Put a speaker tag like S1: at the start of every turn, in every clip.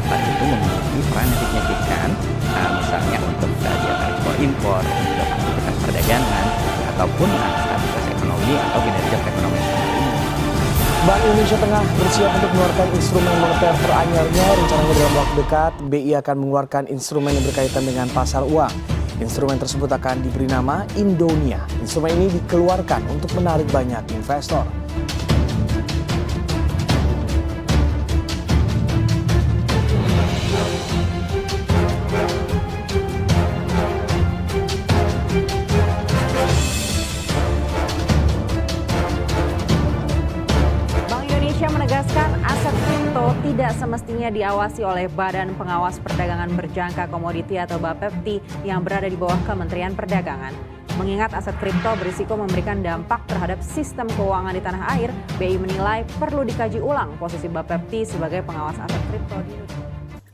S1: pasar itu memiliki peran yang signifikan, misalnya untuk kegiatan ekspor-impor, untuk aktivitas perdagangan, ataupun stabilitas ekonomi atau kinerja perekonomian negara ini.
S2: Bank Indonesia tengah bersiap untuk mengeluarkan instrumen moneter teranyarnya. Rencananya dalam waktu dekat, BI akan mengeluarkan instrumen yang berkaitan dengan pasar uang. Instrumen tersebut akan diberi nama Indonia. Instrumen ini dikeluarkan untuk menarik banyak investor.
S3: Menegaskan aset kripto tidak semestinya diawasi oleh Badan Pengawas Perdagangan Berjangka Komoditi atau Bapepti yang berada di bawah Kementerian Perdagangan. Mengingat aset kripto berisiko memberikan dampak terhadap sistem keuangan di tanah air, BI menilai perlu dikaji ulang posisi Bapepti sebagai pengawas aset kripto di Indonesia.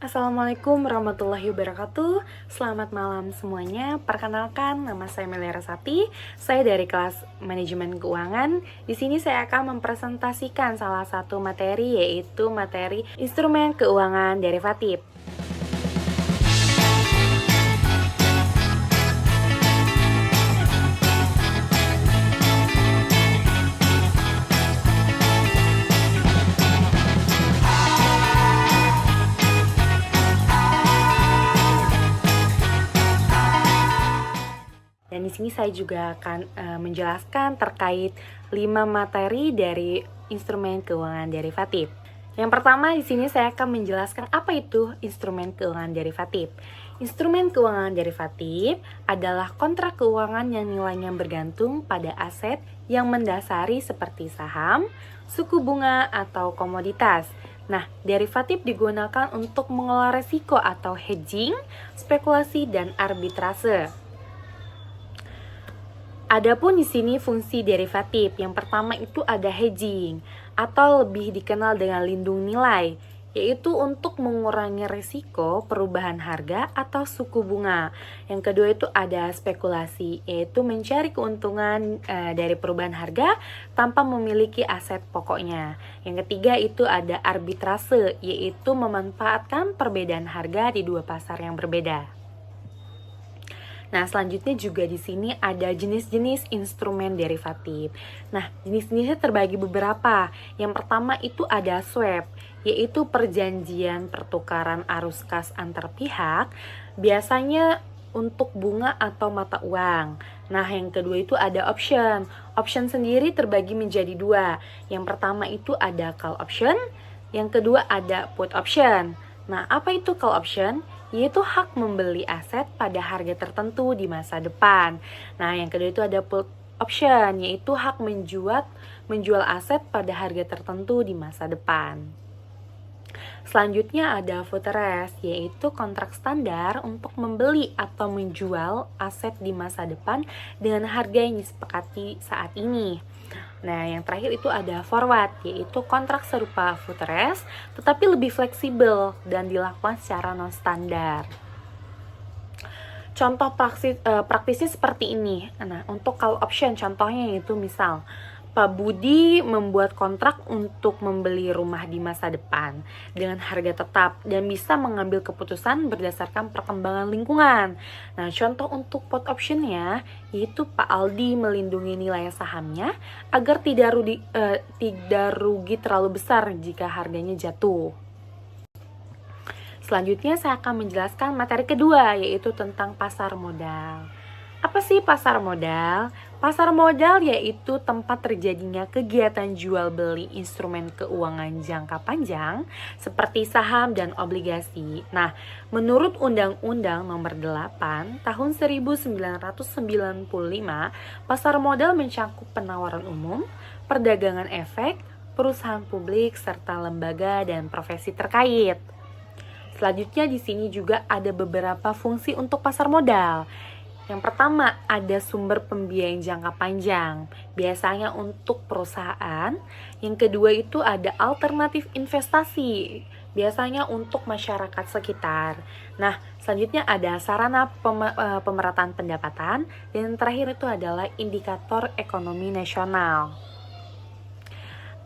S4: Assalamualaikum warahmatullahi wabarakatuh. Selamat malam semuanya. Perkenalkan, nama saya Melia Rasati. Saya dari kelas Manajemen Keuangan. Di sini saya akan mempresentasikan salah satu materi, yaitu materi instrumen keuangan derivatif. Dan di sini saya juga akan menjelaskan terkait 5 materi dari instrumen keuangan derivatif. Yang pertama di sini saya akan menjelaskan apa itu instrumen keuangan derivatif. Instrumen keuangan derivatif adalah kontrak keuangan yang nilainya bergantung pada aset yang mendasari seperti saham, suku bunga, atau komoditas. Nah, derivatif digunakan untuk mengelola risiko atau hedging, spekulasi, dan arbitrase. Adapun di sini fungsi derivatif, yang pertama itu ada hedging atau lebih dikenal dengan lindung nilai, yaitu untuk mengurangi risiko perubahan harga atau suku bunga. Yang kedua itu ada spekulasi, yaitu mencari keuntungan dari perubahan harga tanpa memiliki aset pokoknya. Yang ketiga itu ada arbitrase, yaitu memanfaatkan perbedaan harga di dua pasar yang berbeda. Nah, selanjutnya juga di sini ada jenis-jenis instrumen derivatif. Nah, jenis-jenisnya terbagi beberapa. Yang pertama itu ada swap, yaitu perjanjian pertukaran arus kas antar pihak, biasanya untuk bunga atau mata uang. Nah, yang kedua itu ada option. Option sendiri terbagi menjadi dua. Yang pertama itu ada call option, yang kedua ada put option. Nah, apa itu call option? Yaitu hak membeli aset pada harga tertentu di masa depan. Nah, yang kedua itu ada put option, yaitu hak menjual aset pada harga tertentu di masa depan. Selanjutnya ada footrest, yaitu kontrak standar untuk membeli atau menjual aset di masa depan dengan harga yang disepakati saat ini. Nah, yang terakhir itu ada forward, yaitu kontrak serupa footrest tetapi lebih fleksibel dan dilakukan secara non-standar. Contoh praktisnya seperti ini. Nah, untuk call option contohnya yaitu misal Pak Budi membuat kontrak untuk membeli rumah di masa depan dengan harga tetap dan bisa mengambil keputusan berdasarkan perkembangan lingkungan. Nah, contoh untuk put optionnya yaitu Pak Aldi melindungi nilai sahamnya agar tidak rugi terlalu besar jika harganya jatuh. Selanjutnya saya akan menjelaskan materi kedua, yaitu tentang pasar modal. Apa sih pasar modal? Pasar modal yaitu tempat terjadinya kegiatan jual beli instrumen keuangan jangka panjang seperti saham dan obligasi. Nah, menurut Undang-Undang Nomor 8 Tahun 1995, pasar modal mencakup penawaran umum, perdagangan efek, perusahaan publik serta lembaga dan profesi terkait. Selanjutnya di sini juga ada beberapa fungsi untuk pasar modal. Yang pertama, ada sumber pembiayaan jangka panjang, biasanya untuk perusahaan. Yang kedua itu ada alternatif investasi, biasanya untuk masyarakat sekitar. Nah, selanjutnya ada sarana pemerataan pendapatan, dan yang terakhir itu adalah indikator ekonomi nasional.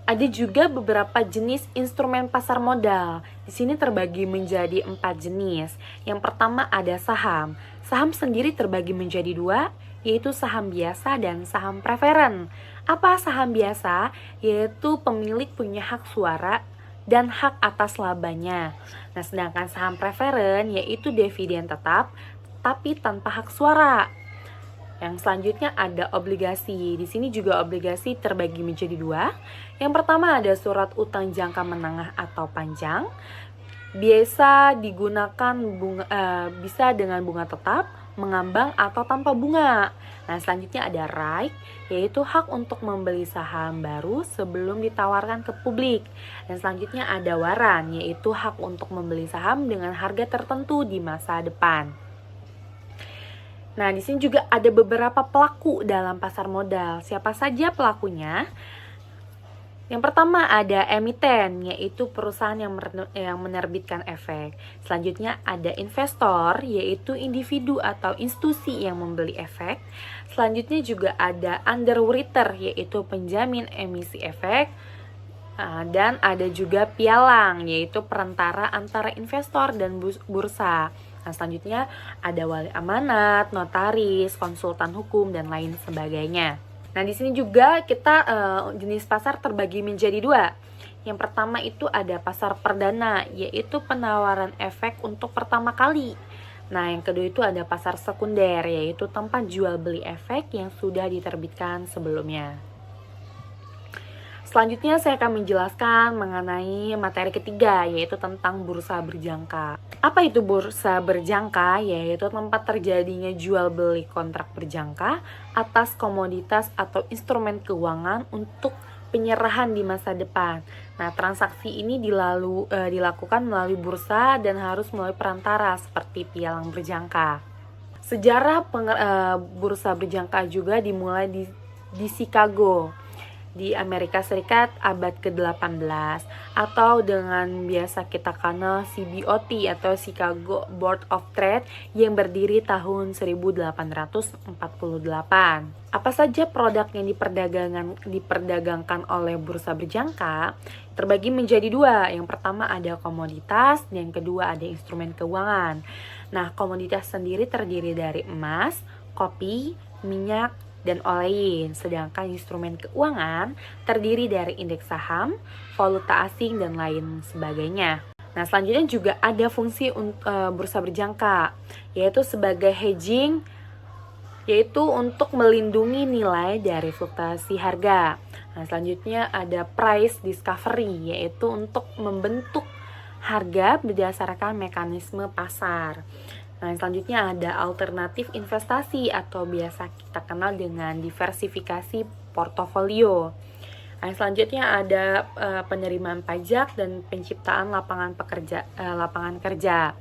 S4: Ada juga beberapa jenis instrumen pasar modal. Di sini terbagi menjadi 4 jenis. Yang pertama ada saham. Saham sendiri terbagi menjadi 2, yaitu saham biasa dan saham preferen. Apa saham biasa? Yaitu pemilik punya hak suara dan hak atas labanya. Nah, sedangkan saham preferen yaitu dividen tetap, tapi tanpa hak suara. Yang selanjutnya ada obligasi. Di sini juga obligasi terbagi menjadi 2. Yang pertama ada surat utang jangka menengah atau panjang. Biasa digunakan bisa dengan bunga tetap, mengambang atau tanpa bunga. Nah, selanjutnya ada right, yaitu hak untuk membeli saham baru sebelum ditawarkan ke publik. Dan selanjutnya ada waran, yaitu hak untuk membeli saham dengan harga tertentu di masa depan. Nah, di sini juga ada beberapa pelaku dalam pasar modal. Siapa saja pelakunya? Yang pertama ada emiten, yaitu perusahaan yang menerbitkan efek. Selanjutnya ada investor, yaitu individu atau institusi yang membeli efek. Selanjutnya juga ada underwriter, yaitu penjamin emisi efek. Dan ada juga pialang, yaitu perantara antara investor dan bursa. Nah, selanjutnya ada wali amanat, notaris, konsultan hukum, dan lain sebagainya. Nah, di sini juga kita jenis pasar terbagi menjadi 2. Yang pertama itu ada pasar perdana, yaitu penawaran efek untuk pertama kali. Nah, yang kedua itu ada pasar sekunder, yaitu tempat jual beli efek yang sudah diterbitkan sebelumnya. Selanjutnya saya akan menjelaskan mengenai materi ketiga, yaitu tentang bursa berjangka. Apa itu bursa berjangka? Yaitu tempat terjadinya jual beli kontrak berjangka atas komoditas atau instrumen keuangan untuk penyerahan di masa depan. Nah, transaksi ini dilakukan melalui bursa dan harus melalui perantara seperti pialang berjangka. Sejarah bursa berjangka juga dimulai di Chicago, di Amerika Serikat abad ke-18, atau dengan biasa kita kenal CBOT atau Chicago Board of Trade yang berdiri tahun 1848. Apa saja produk yang diperdagangkan oleh bursa berjangka terbagi menjadi 2. Yang pertama ada komoditas, dan yang kedua ada instrumen keuangan. Nah, komoditas sendiri terdiri dari emas, kopi, minyak, dan olain. Sedangkan instrumen keuangan terdiri dari indeks saham, valuta asing, dan lain sebagainya. Nah, selanjutnya juga ada fungsi bursa berjangka, yaitu sebagai hedging, yaitu untuk melindungi nilai dari fluktuasi harga. Nah, selanjutnya ada price discovery, yaitu untuk membentuk harga berdasarkan mekanisme pasar. Nah, selanjutnya ada alternatif investasi atau biasa kita kenal dengan diversifikasi portofolio. Nah, selanjutnya ada penerimaan pajak dan penciptaan lapangan kerja.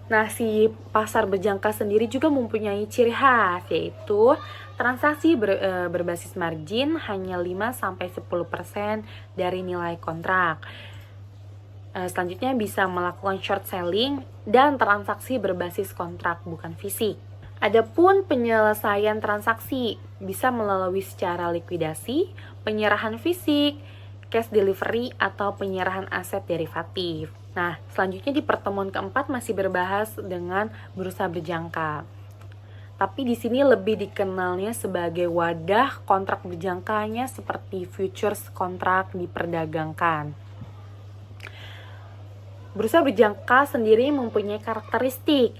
S4: Nah, si pasar berjangka sendiri juga mempunyai ciri khas, yaitu transaksi berbasis margin hanya 5-10% dari nilai kontrak. Selanjutnya bisa melakukan short selling dan transaksi berbasis kontrak bukan fisik. Adapun penyelesaian transaksi bisa melalui secara likuidasi, penyerahan fisik, cash delivery, atau penyerahan aset derivatif. Nah, selanjutnya di pertemuan keempat masih berbahas dengan bursa berjangka. Tapi di sini lebih dikenalnya sebagai wadah kontrak berjangkanya seperti futures kontrak diperdagangkan. Bursa berjangka sendiri mempunyai karakteristik.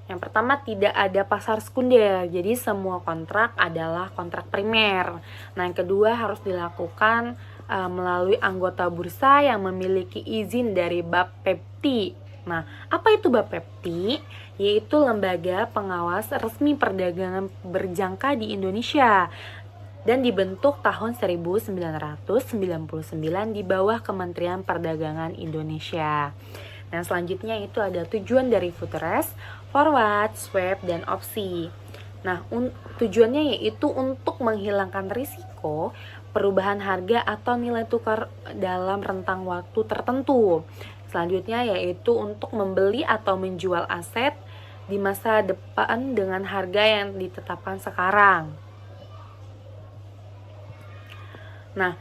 S4: Yang pertama, tidak ada pasar sekunder, jadi semua kontrak adalah kontrak primer. Nah, yang kedua harus dilakukan melalui anggota bursa yang memiliki izin dari Bapepti. Nah, apa itu Bapepti? Yaitu lembaga pengawas resmi perdagangan berjangka di Indonesia, dan dibentuk tahun 1999 di bawah Kementerian Perdagangan Indonesia. Nah, selanjutnya itu ada tujuan dari futures, forward, swap, dan opsi. Nah, tujuannya yaitu untuk menghilangkan risiko perubahan harga atau nilai tukar dalam rentang waktu tertentu. Selanjutnya yaitu untuk membeli atau menjual aset di masa depan dengan harga yang ditetapkan sekarang. Nah,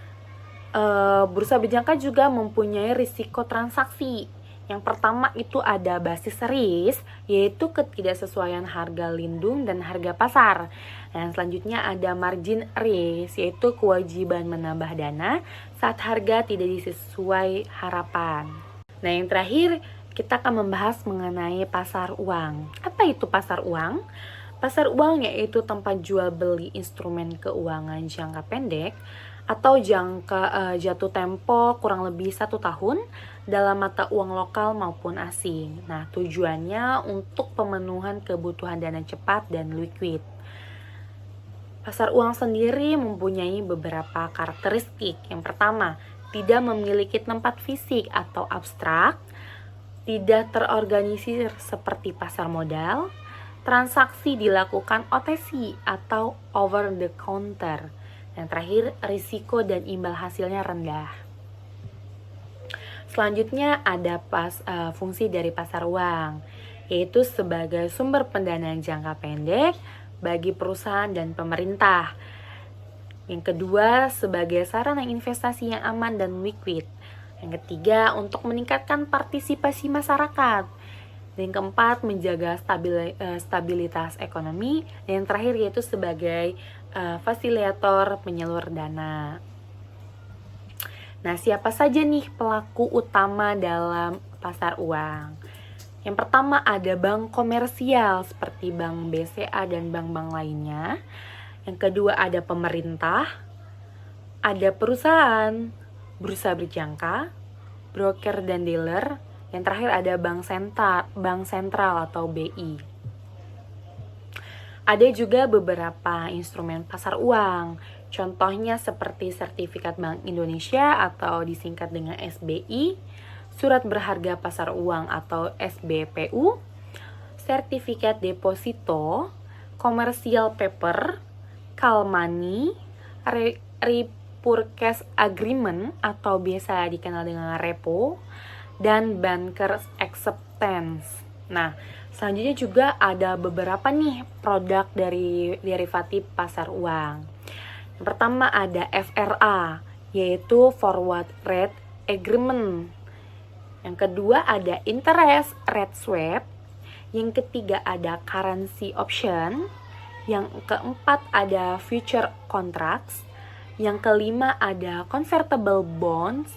S4: bursa berjangka juga mempunyai risiko transaksi. Yang pertama itu ada basis risk, yaitu ketidaksesuaian harga lindung dan harga pasar. Dan selanjutnya ada margin risk, yaitu kewajiban menambah dana saat harga tidak sesuai harapan. Nah, yang terakhir kita akan membahas mengenai pasar uang. Apa itu pasar uang? Pasar uang yaitu tempat jual beli instrumen keuangan jangka pendek atau jatuh tempo kurang lebih 1 tahun dalam mata uang lokal maupun asing. Nah, tujuannya untuk pemenuhan kebutuhan dana cepat dan liquid. Pasar uang sendiri mempunyai beberapa karakteristik. Yang pertama, tidak memiliki tempat fisik atau abstrak, tidak terorganisir seperti pasar modal, transaksi dilakukan OTC atau over the counter. Yang terakhir, risiko dan imbal hasilnya rendah. Selanjutnya ada fungsi dari pasar uang, yaitu sebagai sumber pendanaan jangka pendek bagi perusahaan dan pemerintah. Yang kedua, sebagai sarana investasi yang aman dan liquid. Yang ketiga, untuk meningkatkan partisipasi masyarakat. Dan yang keempat, menjaga stabilitas ekonomi. Dan yang terakhir yaitu sebagai fasilitator penyalur dana. Nah, siapa saja nih pelaku utama dalam pasar uang? Yang pertama ada bank komersial seperti Bank BCA dan bank-bank lainnya. Yang kedua ada pemerintah, ada perusahaan, bursa berjangka, broker dan dealer. Yang terakhir ada bank sentral atau BI. Ada juga beberapa instrumen pasar uang, contohnya seperti sertifikat Bank Indonesia atau disingkat dengan SBI, surat berharga pasar uang atau SBPU, sertifikat deposito, commercial paper, call money, repurchase agreement atau biasa dikenal dengan repo, dan bankers acceptance. Nah, selanjutnya juga ada beberapa nih produk dari derivatif pasar uang. Yang pertama ada FRA, yaitu forward rate agreement. Yang kedua ada interest rate swap. Yang ketiga ada currency option. Yang keempat ada future contracts. Yang kelima ada convertible bonds.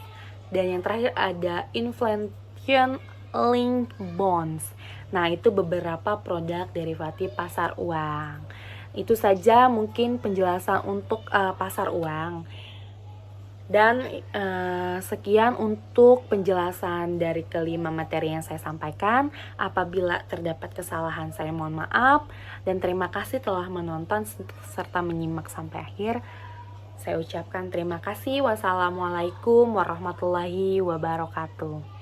S4: Dan yang terakhir ada inflation linked bonds. Nah, itu beberapa produk derivatif pasar uang. Itu saja mungkin penjelasan untuk pasar uang. Dan sekian untuk penjelasan dari kelima materi yang saya sampaikan. Apabila terdapat kesalahan, saya mohon maaf. Dan terima kasih telah menonton serta menyimak sampai akhir. Saya ucapkan terima kasih. Wassalamualaikum warahmatullahi wabarakatuh.